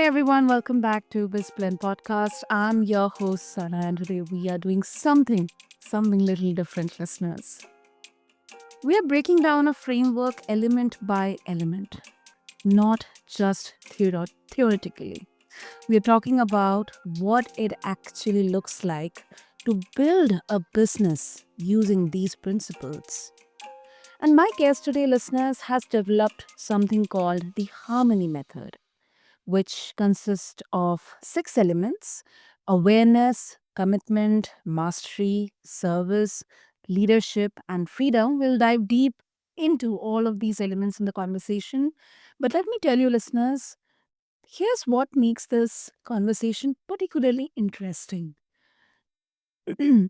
everyone, welcome back to BizBlend Podcast. I'm your host Sana, and today we are doing something little different, listeners. We are breaking down a framework element by element, not just theoretically. We are talking about what it actually looks like to build a business using these principles. And my guest today, listeners, has developed something called the Harmony Method, which consists of six elements: awareness, commitment, mastery, service, leadership, and freedom. We'll dive deep into all of these elements in the conversation. But let me tell you, listeners, here's what makes this conversation particularly interesting.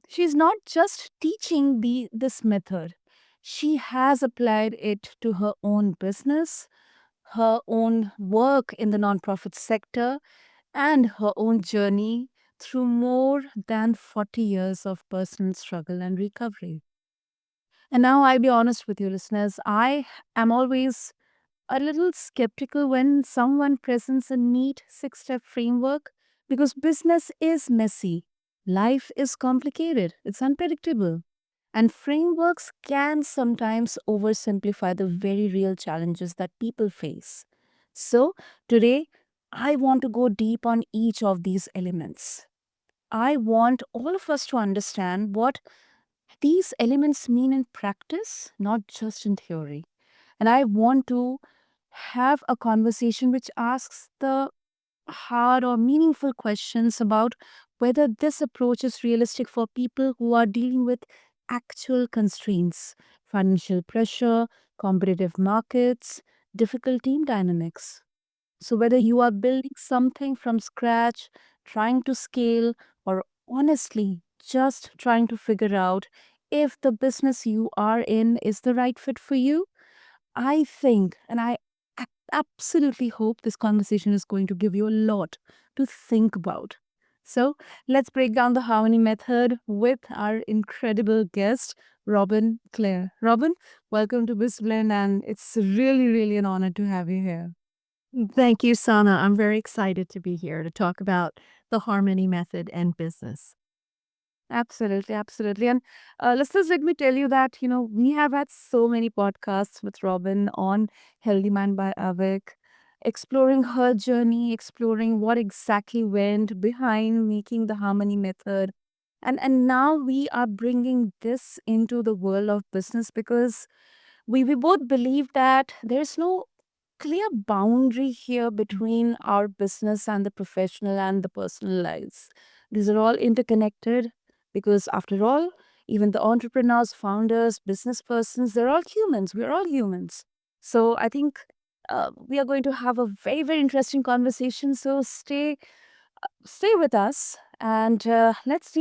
She's not just teaching this method, she has applied it to her own business, her own work in the nonprofit sector, and her own journey through more than 40 years of personal struggle and recovery. And now I'll be honest with you, listeners, I am always a little skeptical when someone presents a neat six-step framework because business is messy, life is complicated, it's unpredictable. And frameworks can sometimes oversimplify the very real challenges that people face. So, today, I want to go deep on each of these elements. I want all of us to understand what these elements mean in practice, not just in theory. And I want to have a conversation which asks the hard or meaningful questions about whether this approach is realistic for people who are dealing with actual constraints, financial pressure, competitive markets, difficult team dynamics. So, whether you are building something from scratch, trying to scale, or honestly just trying to figure out if the business you are in is the right fit for you, I think, and I absolutely hope this conversation is going to give you a lot to think about. So let's break down the harmony method with our incredible guest, Robin Clare. Robin, welcome to BizBlend, and it's really an honor to have you here. Thank you, Sana. I'm very excited to be here to talk about the Harmony Method and business. Absolutely. And listeners, let me tell you that, we have had so many podcasts with Robin on Healthy Man by Avik, exploring her journey, exploring what exactly went behind making the Harmony Method. And now we are bringing this into the world of business because we both believe that there's no clear boundary here between our business and the professional and the personal lives. These are all interconnected because, after all, even the entrepreneurs, founders, business persons, they're all humans. We're all humans. So I think we are going to have a very interesting conversation. So stay with us and let's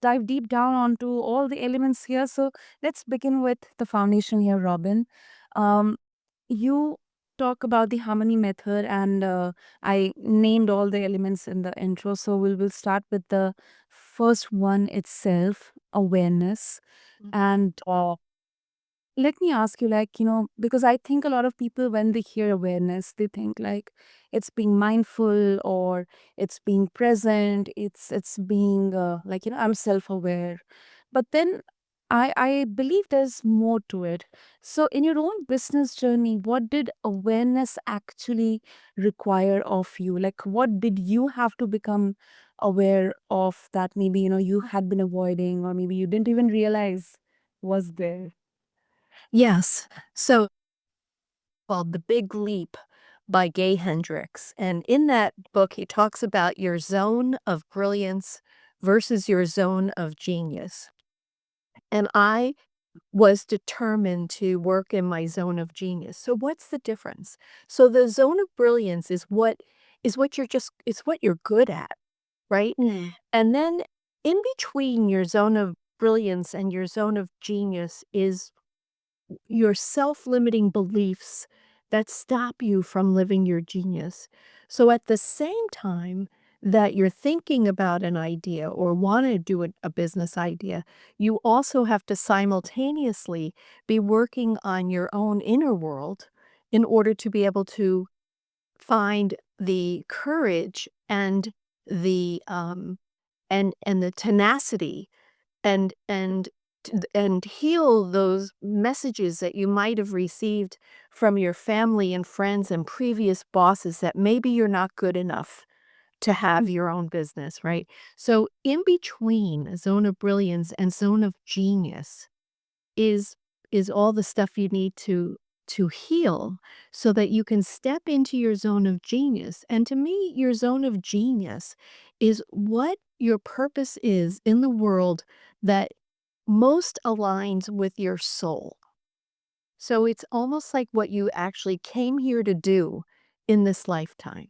dive deep down onto all the elements here. So let's begin with the foundation here, Robin. Um, you talk about the harmony method, and I named all the elements in the intro. So we'll start with the first one itself, awareness. And let me ask you, because I think a lot of people, when they hear awareness, they think like it's being mindful or it's being present, it's being I'm self-aware. But then I believe there's more to it. So in your own business journey, what did awareness actually require of you? Like, what did you have to become aware of that maybe, you had been avoiding, or maybe you didn't even realize was there? Yes. So, called The Big Leap by Gay Hendricks. And in that book, he talks about your zone of brilliance versus your zone of genius. And I was determined to work in my zone of genius. So what's the difference? So the zone of brilliance is what it's what you're good at, right? And then in between your zone of brilliance and your zone of genius is your self-limiting beliefs that stop you from living your genius. So at the same time that you're thinking about an idea or want to do a business idea, you also have to simultaneously be working on your own inner world in order to be able to find the courage and the and the tenacity and heal those messages that you might have received from your family and friends and previous bosses that maybe you're not good enough to have your own business, right? So in between zone of brilliance and zone of genius is all the stuff you need to heal so that you can step into your zone of genius. And to me, your zone of genius is what your purpose is in the world that most aligns with your soul. So it's almost like what you actually came here to do in this lifetime.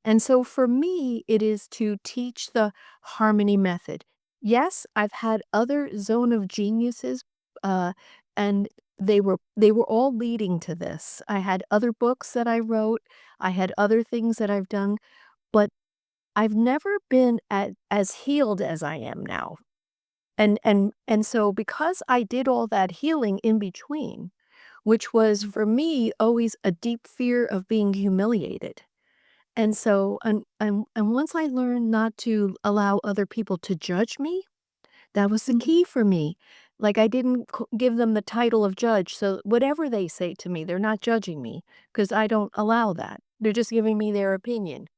And so for me, it is to teach the harmony method. Yes, I've had other zone of geniuses, uh, and they were all leading to this. I had other books that I wrote. I had other things that I've done, but I've never been as healed as I am now. And so because I did all that healing in between, which was for me always a deep fear of being humiliated. And so and once I learned not to allow other people to judge me, that was the key for me. Like, I didn't give them the title of judge, so whatever they say to me, they're not judging me because I don't allow that. They're just giving me their opinion.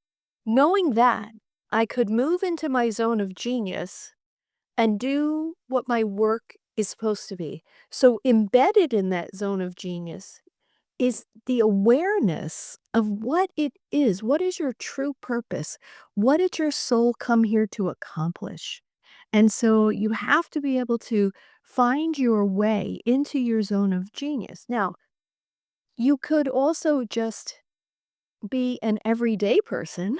Knowing that, I could move into my zone of genius and do what my work is supposed to be. So embedded in that zone of genius is the awareness of what it is. What is your true purpose? What did your soul come here to accomplish? And so you have to be able to find your way into your zone of genius. Now, you could also just be an everyday person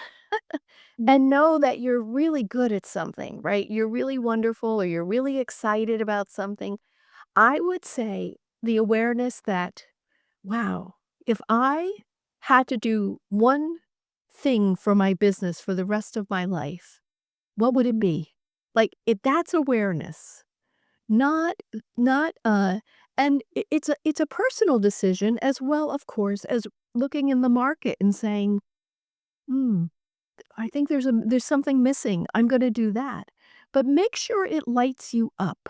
and know that you're really good at something, right? You're really wonderful or you're really excited about something. I would say the awareness that, wow, if I had to do one thing for my business for the rest of my life, what would it be? Like, that's awareness, not, not, and it's a personal decision as well, of course, as looking in the market and saying, hmm, I think there's something missing. I'm going to do that. But make sure it lights you up.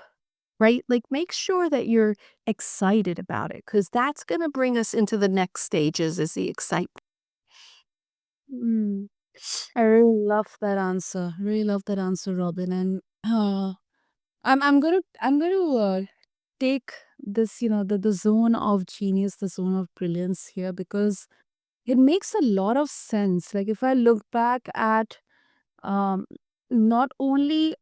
Right? Like, make sure that you're excited about it, because that's gonna bring us into the next stages is the excitement. Mm. I really love that answer. Really love that answer, Robin. And I'm gonna take this, the zone of genius, the zone of brilliance here because it makes a lot of sense. Like if I look back at um not only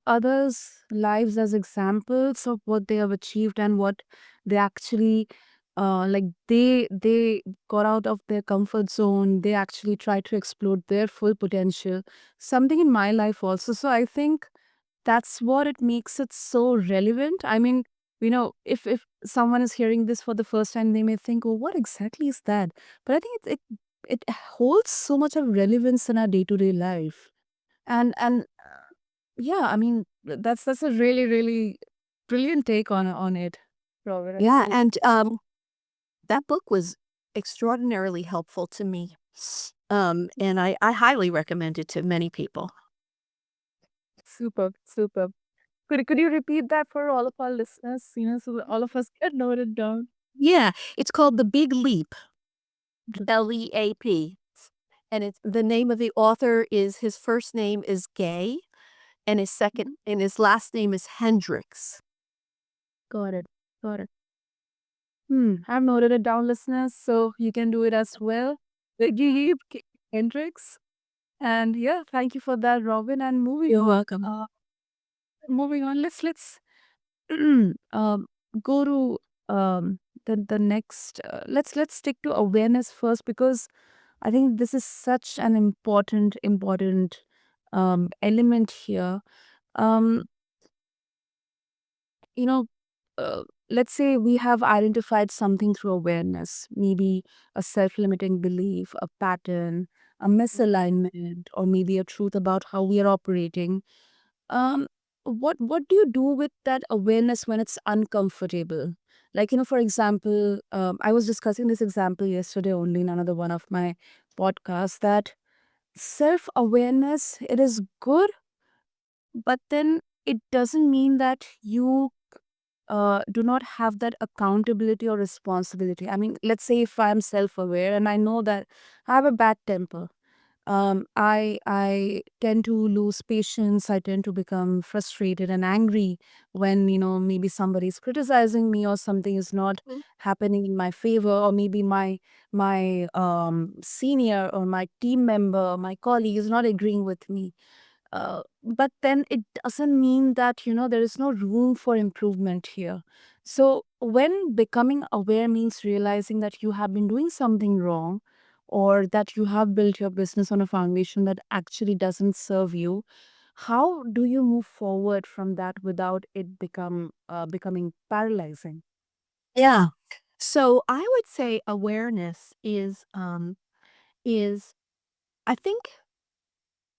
others' lives as examples of what they have achieved and what they actually like they got out of their comfort zone. They actually tried to explore their full potential. Something in my life also. So I think that's what it makes it so relevant. I mean, if someone is hearing this for the first time, they may think, "Oh, what exactly is that?" But I think it holds so much of relevance in our day to day life. And yeah, I mean, that's a really, really brilliant take on it, Robert. I Yeah, think and, that book was extraordinarily helpful to me, and I highly recommend it to many people. super, super. Could you repeat that for all of our listeners? So that all of us can note it down. Yeah, it's called The Big Leap, Leap, and it's the name of the author is his first name is Gay, and his last name is Hendricks. Got it. Got it. I've noted it down, listeners, so you can do it as well. Gigi Hendrix. And yeah, thank you for that, Robin. And You're welcome. moving on, let's um go to the next. Let's stick to awareness first because I think this is such an important element here. Um, you know, let's say we have identified something through awareness, maybe a self limiting belief, a pattern, a misalignment, or maybe a truth about how we are operating. Um, what do you do with that awareness when it's uncomfortable? Like, for example, I was discussing this example yesterday only in another one of my podcasts, that self-awareness, it is good, but then it doesn't mean that you do not have that accountability or responsibility. I mean, let's say if I'm self-aware and I know that I have a bad temper, I tend to lose patience. I tend to become frustrated and angry when maybe somebody's criticizing me, or something is not happening in my favor, or maybe my senior or my team member, my colleague is not agreeing with me. But then it doesn't mean that, there is no room for improvement here. So, when becoming aware means realizing that you have been doing something wrong, or that you have built your business on a foundation that actually doesn't serve you, how do you move forward from that without it becoming paralyzing? Yeah. So I would say awareness is I think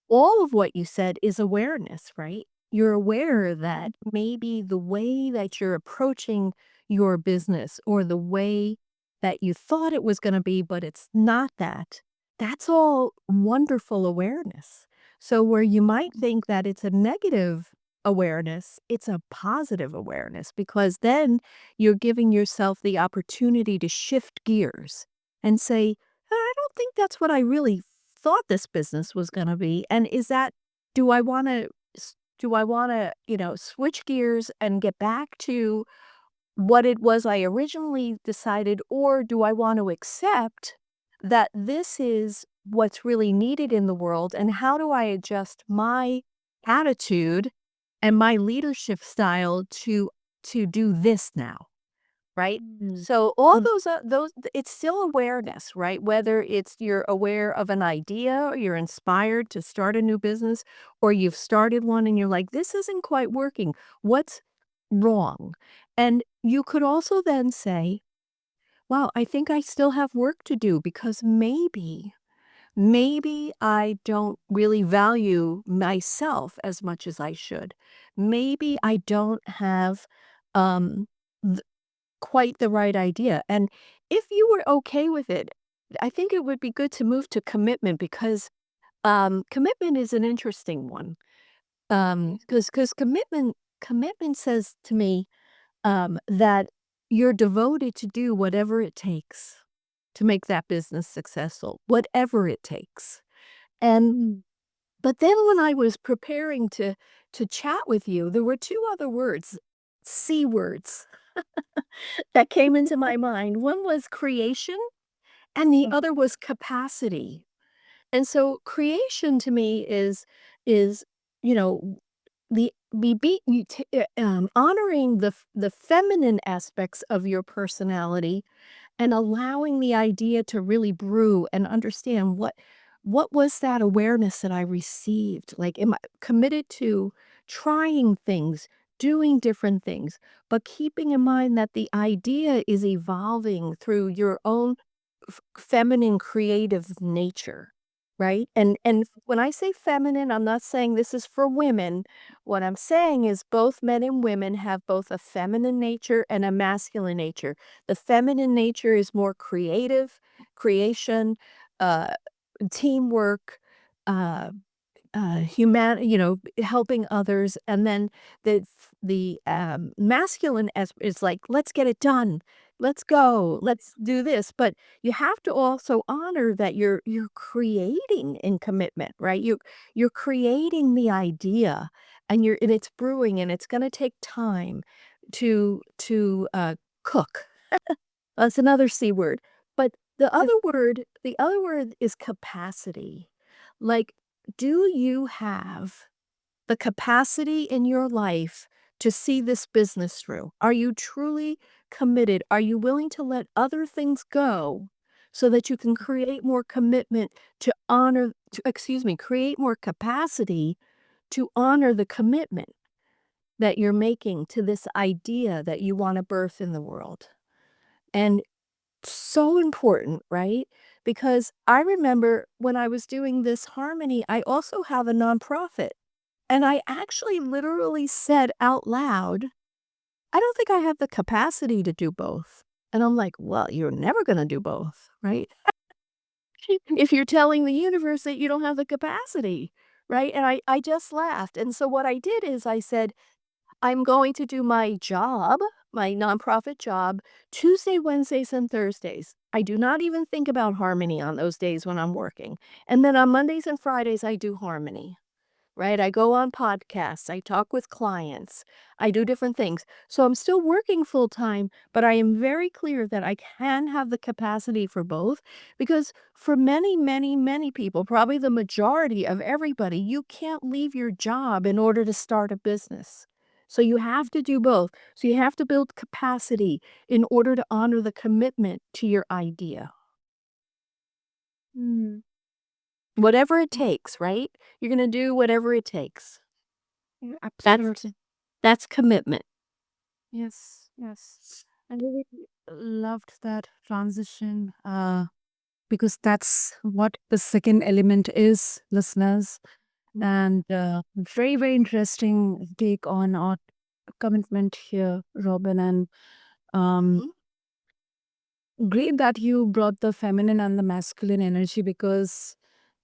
all of what you said is awareness, right? You're aware that maybe the way that you're approaching your business, or the way that you thought it was going to be, but it's not that. That's all wonderful awareness. So, where you might think that it's a negative awareness, it's a positive awareness, because then you're giving yourself the opportunity to shift gears and say, I don't think that's what I really thought this business was gonna be, and is that do I wanna switch gears and get back to what it was I originally decided, or do I want to accept that this is what's really needed in the world, and how do I adjust my attitude and my leadership style to do this now? Right? Mm. So all Mm. those it's still awareness, right? Whether it's you're aware of an idea, or you're inspired to start a new business, or you've started one and you're like, this isn't quite working. What's wrong? And you could also then say, wow, I think I still have work to do, because maybe I don't really value myself as much as I should. Maybe I don't have um quite the right idea. And if you were okay with it, I think it would be good to move to commitment, because commitment is an interesting one. Because commitment says to me that you're devoted to do whatever it takes to make that business successful, whatever it takes. And Mm. but then when I was preparing to chat with you, there were two other words, C words, that came into my mind. One was creation, and the Mm. other was capacity. And so creation to me is, you know, honoring the feminine aspects of your personality, and allowing the idea to really brew and understand what was that awareness that I received? Like, am I committed to trying things, doing different things, but keeping in mind that the idea is evolving through your own feminine creative nature, right? And when I say feminine, I'm not saying this is for women. What I'm saying is both men and women have both a feminine nature and a masculine nature. The feminine nature is more creative, creation, uh, teamwork, uh, helping others, and then the masculine as is like, let's get it done, let's go, let's do this. But you have to also honor that you're creating in commitment, right? You're creating the idea, and it's brewing, and it's going to take time to cook. That's another C word. But the other word is capacity. Like, do you have the capacity in your life to see this business through? Are you truly committed? Are you willing to let other things go so that you can create more commitment create more capacity to honor the commitment that you're making to this idea that you want to birth in the world? And so important, right? Because I remember when I was doing this harmony, I also have a nonprofit. And I actually literally said out loud, I don't think I have the capacity to do both. And I'm like, well, you're never going to do both, right? If you're telling the universe that you don't have the capacity, right? And I just laughed. And so what I did is I said, I'm going to do my job, my nonprofit job, Tuesday, Wednesdays, and Thursdays. I do not even think about harmony on those days when I'm working. And then on Mondays and Fridays, I do harmony, right? I go on podcasts, I talk with clients, I do different things. So I'm still working full time, but I am very clear that I can have the capacity for both because for many, many, many people, probably the majority of everybody, you can't leave your job in order to start a business. So you have to do both. So you have to build capacity in order to honor the commitment to your idea. Mm. Whatever it takes, right? You're going to do whatever it takes. Yeah, That's absolutely. that's commitment. Yes, yes. I really loved that transition because that's what the second element is, listeners. And very, very interesting take on our commitment here, Robin. And um, Mhm. great that you brought the feminine and the masculine energy because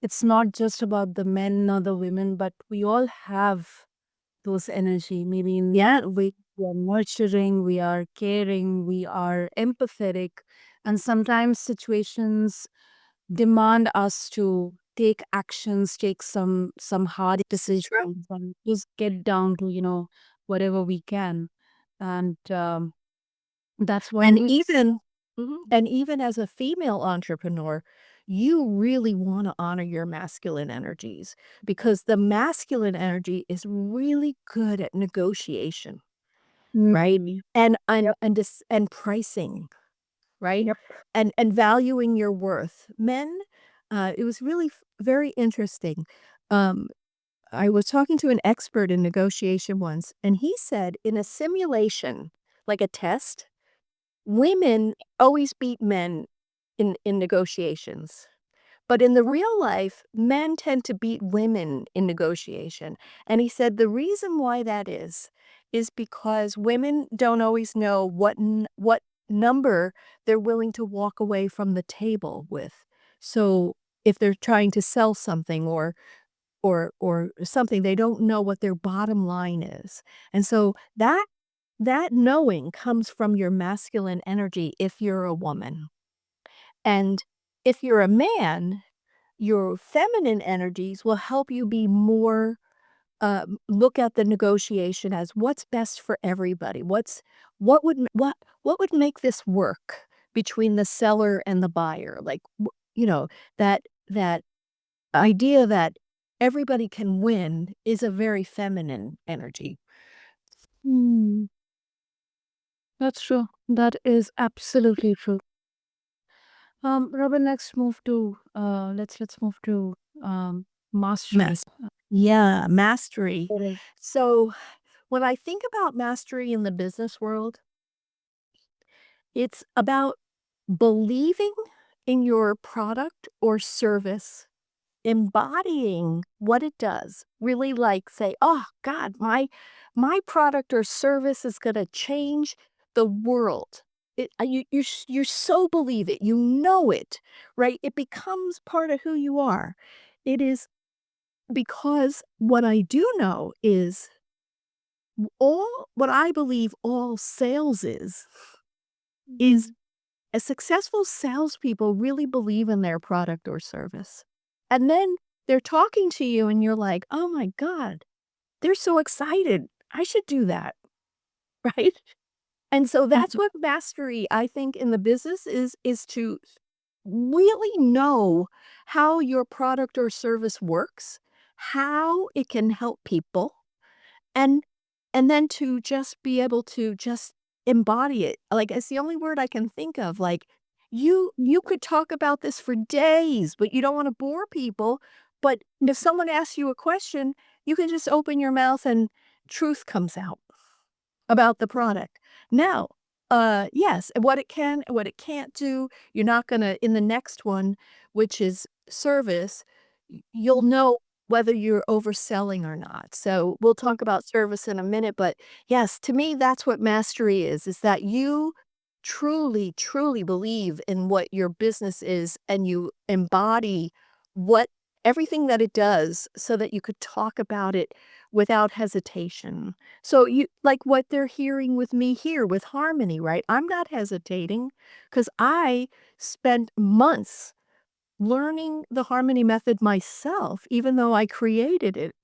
it's not just about the men or the women, but we all have those energy. Maybe in Yeah. we are nurturing, we are caring, we are empathetic, and sometimes situations demand us to take actions, take some hard True. decisions, and just get down to whatever we can, and that's why And we. even and even as a female entrepreneur, you really want to honor your masculine energies because the masculine energy is really good at negotiation, right? Mhm. And pricing, right? Yep. And valuing your worth. Men, it was really very interesting. Um, I was talking to an expert in negotiation once, and he said in a simulation, like a test, women always beat men in negotiations. But in the real life, men tend to beat women in negotiation. And he said the reason why that is because women don't always know what number they're willing to walk away from the table with. So if they're trying to sell something or something, they don't know what their bottom line is. And so that knowing comes from your masculine energy if you're a woman. And if you're a man, your feminine energies will help you be more look at the negotiation as what's best for everybody. What would make this work between the seller and the buyer? Like that idea that everybody can win is a very feminine energy. Mm, that's true. That is absolutely true. Robin, let's move to mastery. Mess. Yeah, mastery. Correct. So when I think about mastery in the business world, it's about believing in your product or service, embodying what it does. Really like say, "Oh god, my product or service is going to change the world." You so believe it. You know it, right? It becomes part of who you are. It is because what I do know is all what I believe all sales is Mhm. as successful salespeople really believe in their product or service. And then they're talking to you and you're like, oh my God, they're so excited. I should do that. Right. And so that's what mastery, I think, in the business is to really know how your product or service works, how it can help people, and and then to just be able to just embody it. Like, it's the only word I can think of, like, you could talk about this for days, but you don't wanna bore people, but if someone asks you a question, you can just open your mouth and truth comes out about the product. Now, yes, what it can what it can't do, you're not gonna in the next one, which is service, you'll know whether you're overselling or not. So we'll talk about service in a minute, but yes, to me, that's what mastery is that you truly, truly believe in what your business is and you embody what everything that it does so that you could talk about it without hesitation. So you like what they're hearing with me here with harmony, right? I'm not hesitating because I spent months learning the harmony method myself, even though I created it.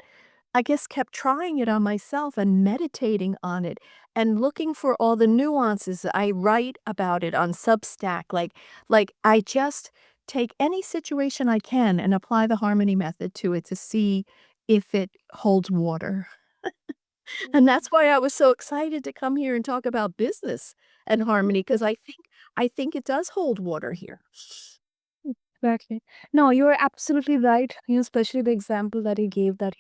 I guess kept trying it on myself and meditating on it and looking for all the nuances. I write about it on Substack. Like I just take any situation I can and apply the harmony method to it to see if it holds water. And that's why I was so excited to come here and talk about business and harmony because I think it does hold water here. Exactly. No, you're absolutely right. Especially the example that you gave that,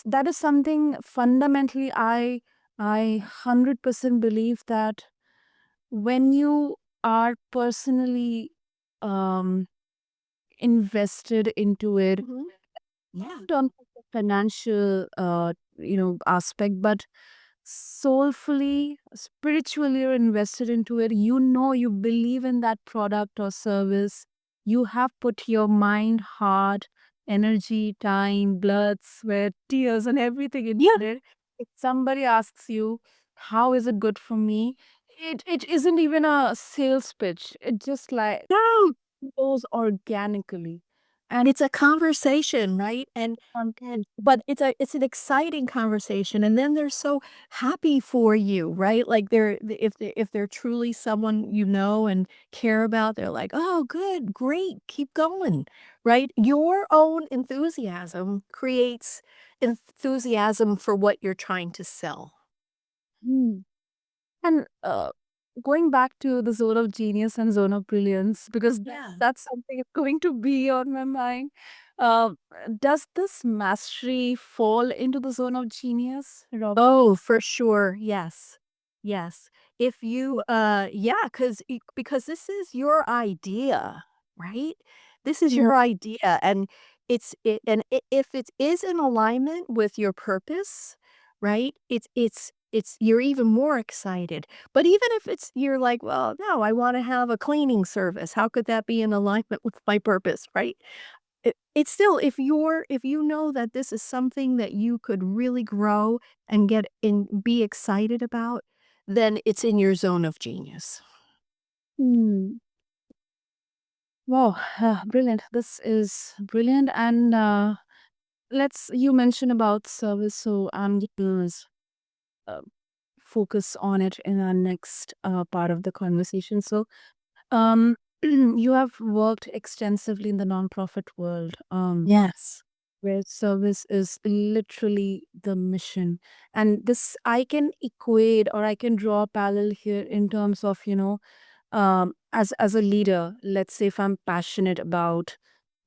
that is something fundamentally I 100% believe that when you are personally um invested into it Mhm. Yeah. in terms of the financial aspect, but soulfully, spiritually you're invested into it. You believe in that product or service. You have put your mind, heart, energy, time, blood, sweat, tears, and everything into Yeah. it. If somebody asks you, how is it good for me? It isn't even a sales pitch. It just like No. goes organically. And It's a conversation, right? And but it's an exciting conversation, and then they're so happy for you, right? Like if they're truly someone you know and care about, they're like, "Oh, good, great, keep going." Right? Your own enthusiasm creates enthusiasm for what you're trying to sell. mm, And going back to the zone of genius and zone of brilliance, because Yeah. that's something that's going to be on my mind. Uh, does this mastery fall into the zone of genius, Rob? Oh, for sure. Yes. Yes. If you yeah, because this is your idea, right? This is Yeah. your idea and if it is in alignment with your purpose, right? It's you're even more excited. But even if it's you're like, well, no, I want to have a cleaning service. How could that be in alignment with my purpose, right? It's still if you know that this is something that you could really grow and get in be excited about, then it's in your zone of genius. Hmm. Wow, brilliant. This is brilliant. And you mentioned about service, so I'm going to uh, focus on it in our next part of the conversation. So, you have worked extensively in the nonprofit world, Yes. where service is literally the mission. And this, I can equate or I can draw a parallel here in terms of, as a leader, let's say if I'm passionate about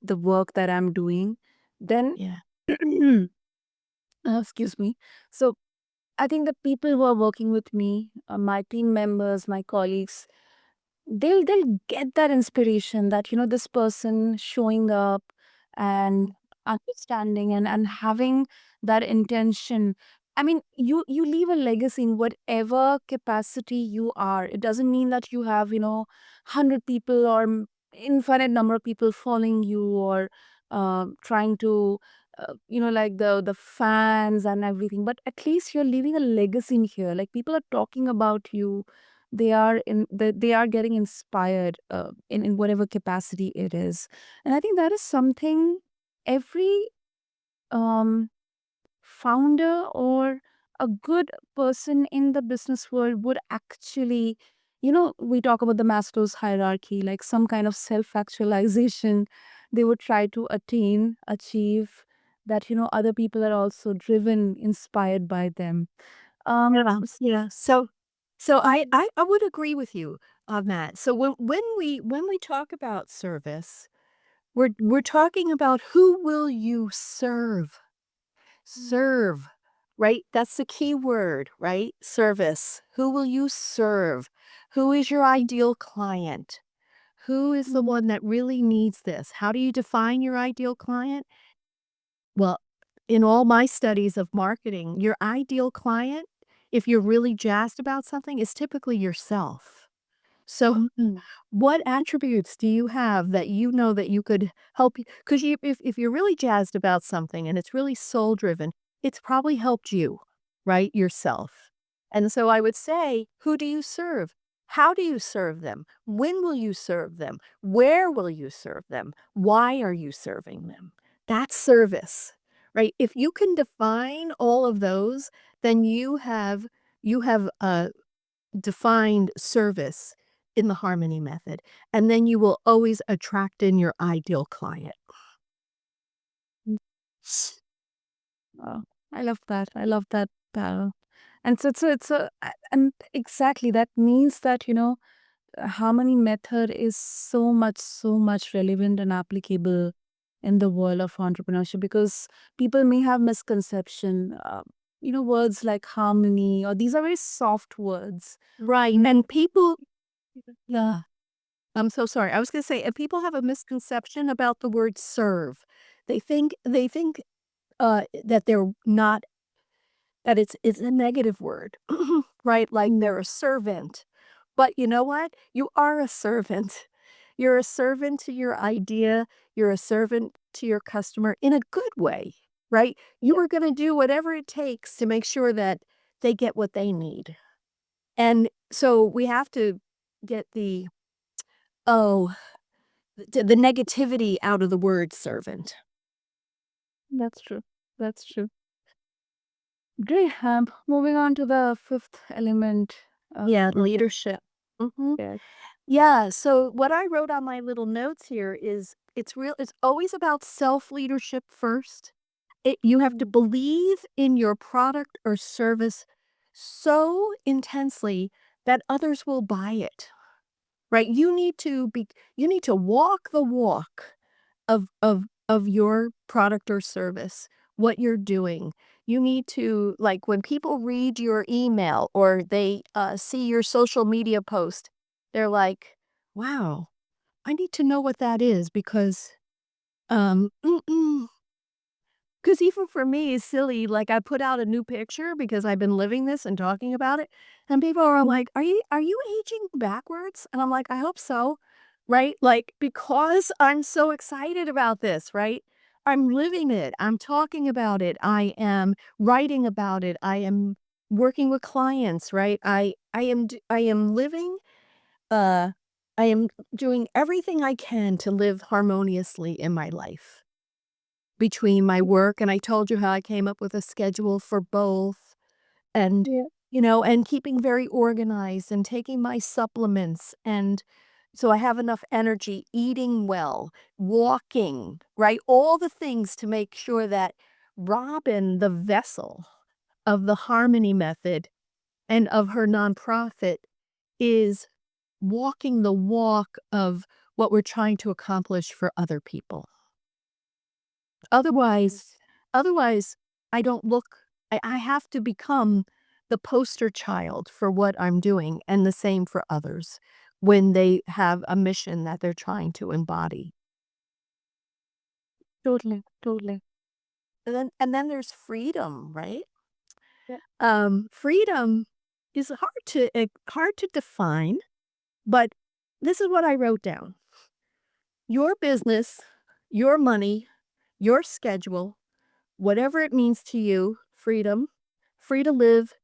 the work that I'm doing, then, Yeah. excuse me. So, I think the people who are working with me, my team members, my colleagues, they'll get that inspiration that this person showing up and understanding and having that intention. I mean, you leave a legacy in whatever capacity you are. It doesn't mean that you have 100 people or infinite number of people following you or trying to like the fans and everything, but at least you're leaving a legacy in here. Like, people are talking about you. They are getting inspired in whatever capacity it is. And I think that is something every um founder or a good person in the business world would actually, we talk about the Maslow's hierarchy, like some kind of self actualization they would try to achieve, that other people are also driven, inspired by them. um Yeah. Yeah. So I would agree with you on that. So when we talk about service, we're talking about who will you serve? Serve, right? That's the key word, right? Service. Who will you serve? Who is your ideal client? Who is the one that really needs this? How do you define your ideal client? Well, in all my studies of marketing, your ideal client, if you're really jazzed about something, is typically yourself. So, Mm. what attributes do you have that you know that you could help you? Because if you're really jazzed about something and it's really soul driven, it's probably helped you, right? Yourself. And so I would say, who do you serve? How do you serve them? When will you serve them? Where will you serve them? Why are you serving them? That's service, right? If you can define all of those, then you have defined service in the harmony method, and then you will always attract in your ideal client. Mm. Oh, I love that. I love that, Pal. And so and exactly that means that, harmony method is so much relevant and applicable in the world of entrepreneurship because people may have misconception. Words like harmony or these are very soft words. Right, Mm. and people yeah, I'm so sorry. I was gonna say, and people have a misconception about the word serve. They think, that they're not that it's a negative word, right? Like Mm. they're a servant. But you know what? You are a servant. You're a servant to your idea. You're a servant to your customer in a good way, right? You Yeah, are going to do whatever it takes to make sure that they get what they need. And so we have to get oh, the negativity out of the word servant. that's true. That's true. Great. Moving on to the fifth element. Yeah, Of leadership. Hmm. it. Yeah, so what I wrote on my little notes here is it's always about self-leadership first. You have to Mm. believe in your product or service so intensely that others will buy it. Right? You need to walk the walk of your product or service, what you're doing. You need to like when people read your email or they see your social media post, they're like, "Wow, I need to know what that is because um mm-mm, 'cause even for me, it's silly, like, I put out a new picture because I've been living this and talking about it, and people are like, "Are you aging backwards?" And I'm like, "I hope so." Right? Like, because I'm so excited about this, right? I'm living it, I'm talking about it, I am writing about it, I am working with clients, right? I am living, uh I am doing everything I can to live harmoniously in my life between my work, and I told you how I came up with a schedule for both, and, Yeah. and keeping very organized and taking my supplements, and so I have enough energy, eating well, walking, right? All the things to make sure that Robin, the vessel of the Harmony Method and of her nonprofit, is walking the walk of what we're trying to accomplish for other people. Otherwise otherwise, I don't look I have to become the poster child for what I'm doing, and the same for others when they have a mission that they're trying to embody. Totally. Totally. And then there's freedom, right? Yeah. Freedom is hard to define, but this is what I wrote down. Your business, your money, your schedule, whatever it means to you, freedom, free to live.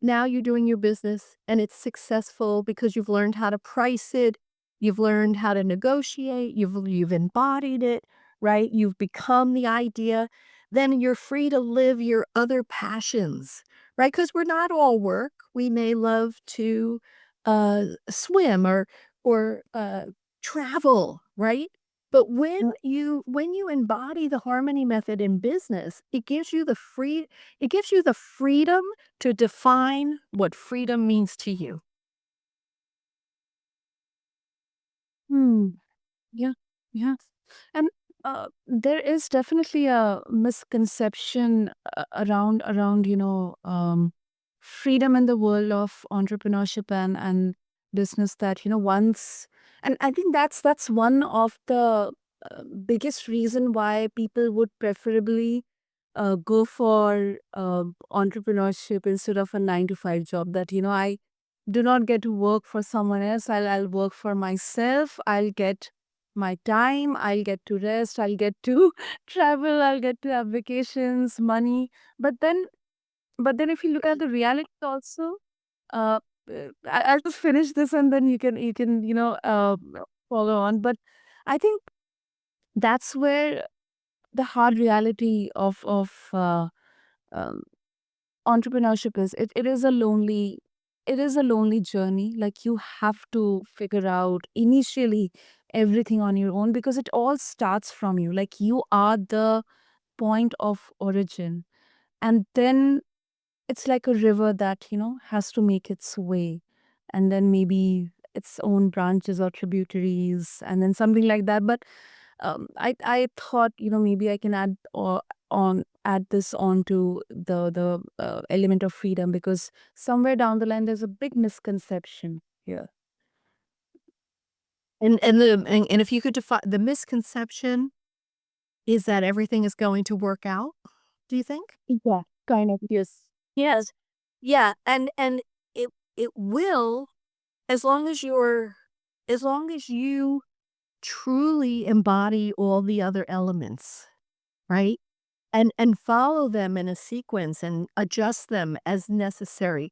Now you're doing your business and it's successful because you've learned how to price it, you've learned how to negotiate, you've embodied it, right? You've become the idea. Then you're free to live your other passions, right? Because we're not all work. We may love to swim or travel, right? But when you embody the harmony method in business, it gives you the freedom to define what freedom means to you. Hmm. Yeah, yeah. And there is definitely a misconception around freedom in the world of entrepreneurship and business that once, and I think that's one of the biggest reason why people would preferably go for entrepreneurship instead of a 9 to 5 job. That, I do not get to work for someone else. I'll work for myself. I'll get my time. I'll get to rest. I'll get to travel. I'll get to have vacations, money. But then, if you look at the reality also, uh, I'll just finish this and then you can follow on. But I think that's where the hard reality of um, entrepreneurship is. It is a lonely journey. Like, you have to figure out initially everything on your own, because it all starts from you. Like, you are the point of origin, and then it's like a river that has to make its way, and then maybe its own branches or tributaries, and then something like that. But I thought, maybe I can add this on to the element of freedom, because somewhere down the line there's a big misconception here. And if you could define the misconception is that everything is going to work out, do you think? Yeah, kind of. Yes. Yes. Yeah, and it will as long as you truly embody all the other elements, right? And follow them in a sequence and adjust them as necessary.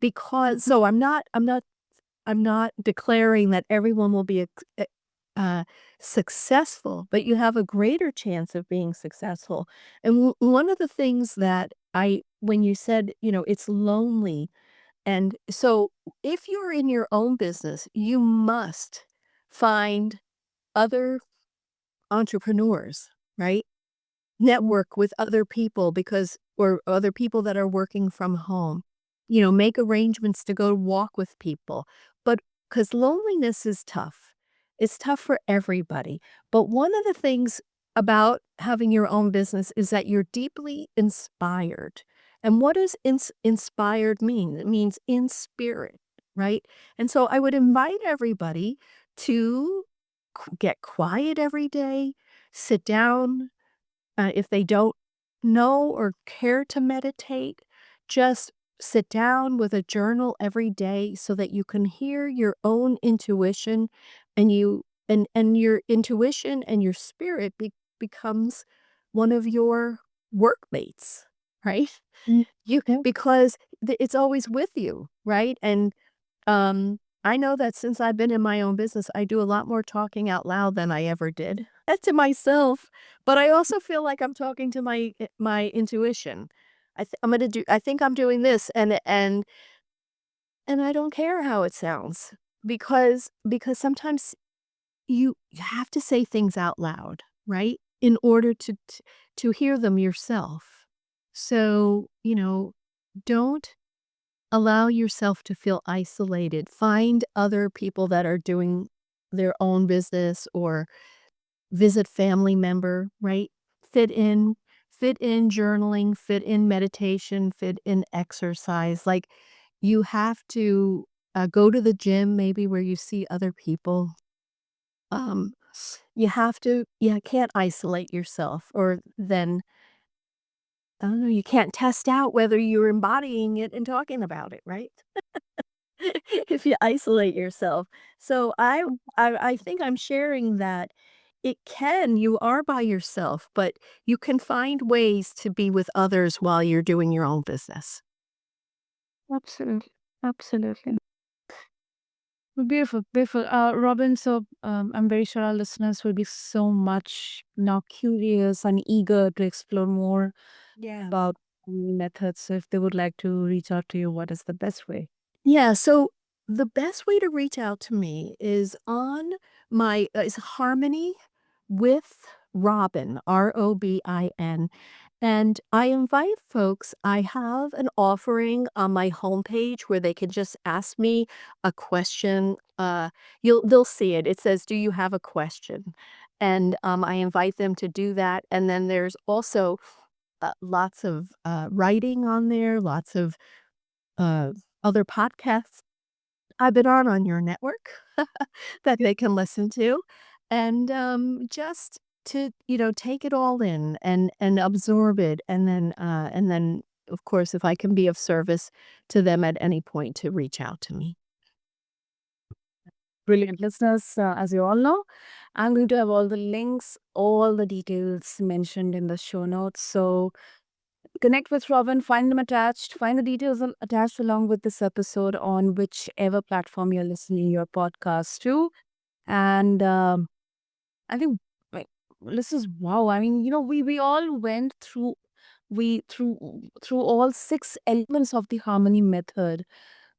Because so I'm not declaring that everyone will be uh, successful, but you have a greater chance of being successful. And one of the things that when you said, it's lonely, and so if you're in your own business, you must find other entrepreneurs, right? Network with other people or other people that are working from home. Make arrangements to go walk with people. But because loneliness is tough, it's tough for everybody. But one of the things about having your own business is that you're deeply inspired. And what does inspired mean? It means in spirit, right? And so I would invite everybody to get quiet every day, sit down, if they don't know or care to meditate, just sit down with a journal every day so that you can hear your own intuition, and your intuition and your spirit becomes one of your workmates, right? Mm, You yeah. because it's always with you, right? And I know that since I've been in my own business, I do a lot more talking out loud than I ever did to myself. But I also feel like I'm talking to my intuition. I think I'm doing this, and I don't care how it sounds, because sometimes you have to say things out loud, right? In order to hear them yourself. So, don't allow yourself to feel isolated. Find other people that are doing their own business, or visit family member, right? Fit in, fit in journaling, fit in meditation, fit in exercise. Like, you have to go to the gym, maybe where you see other people. Um, you can't isolate yourself, or then, I don't know, you can't test out whether you're embodying it and talking about it, right? If you isolate yourself. So I think I'm sharing that you are by yourself, but you can find ways to be with others while you're doing your own business. Absolutely. Absolutely. Beautiful, beautiful. Robin, so I'm very sure our listeners will be so much now curious and eager to explore more Yeah. about methods. So if they would like to reach out to you, what is the best way? Yeah, so the best way to reach out to me is on my is Harmony with Robin, Robin. And I invite folks, I have an offering on my homepage where they can just ask me a question. They'll see it. It says, "Do you have a question?" And I invite them to do that. And then there's also lots of writing on there, lots of uh, other podcasts I've been on your network that they can listen to. and just to take it all in and absorb it, and then of course if I can be of service to them at any point, to reach out to me. Brilliant. Listeners, as you all know, I'm going to have all the links, all the details mentioned in the show notes. So connect with Robin, find them attached, find the details attached along with this episode on whichever platform you're listening your podcast to. And I think, like, this is wow. I mean, we all went through we through all six elements of the harmony method,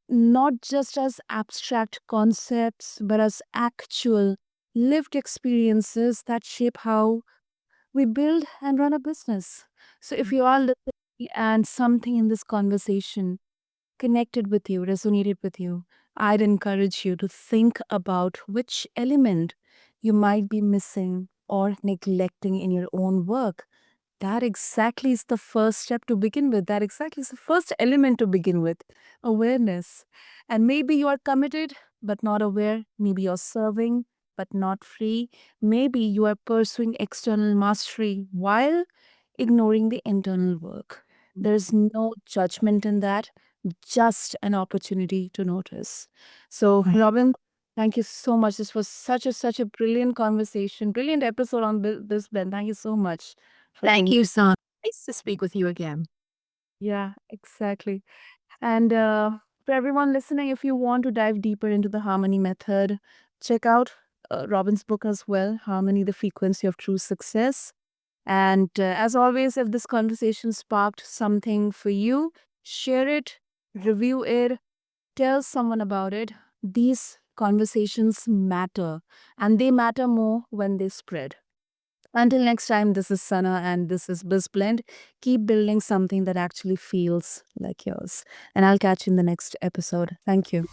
not just as abstract concepts, but as actual lived experiences that shape how we build and run a business. So if you are listening and something in this conversation connected with you, resonated with you, I'd encourage you to think about which element you might be missing or neglecting in your own work. That exactly is the first step to begin with. That exactly is the first element to begin with, awareness. And maybe you are committed but not aware. Maybe you're serving but not free. Maybe you are pursuing external mastery while ignoring the internal work. There's no judgment in that, just an opportunity to notice. So, Right. Robin, thank you so much. This was such a brilliant conversation, brilliant episode on this, Ben. Thank you so much. Thank you, son. Nice to speak with you again. Yeah, exactly. And for everyone listening, if you want to dive deeper into the harmony method, check out Robin's book as well, Harmony, the Frequency of True Success. And as always, if this conversation sparked something for you, share it, review it, tell someone about it. These conversations matter, and they matter more when they spread. Until next time, this is Sana and this is BizBlend. Keep building something that actually feels like yours. And I'll catch you in the next episode. Thank you.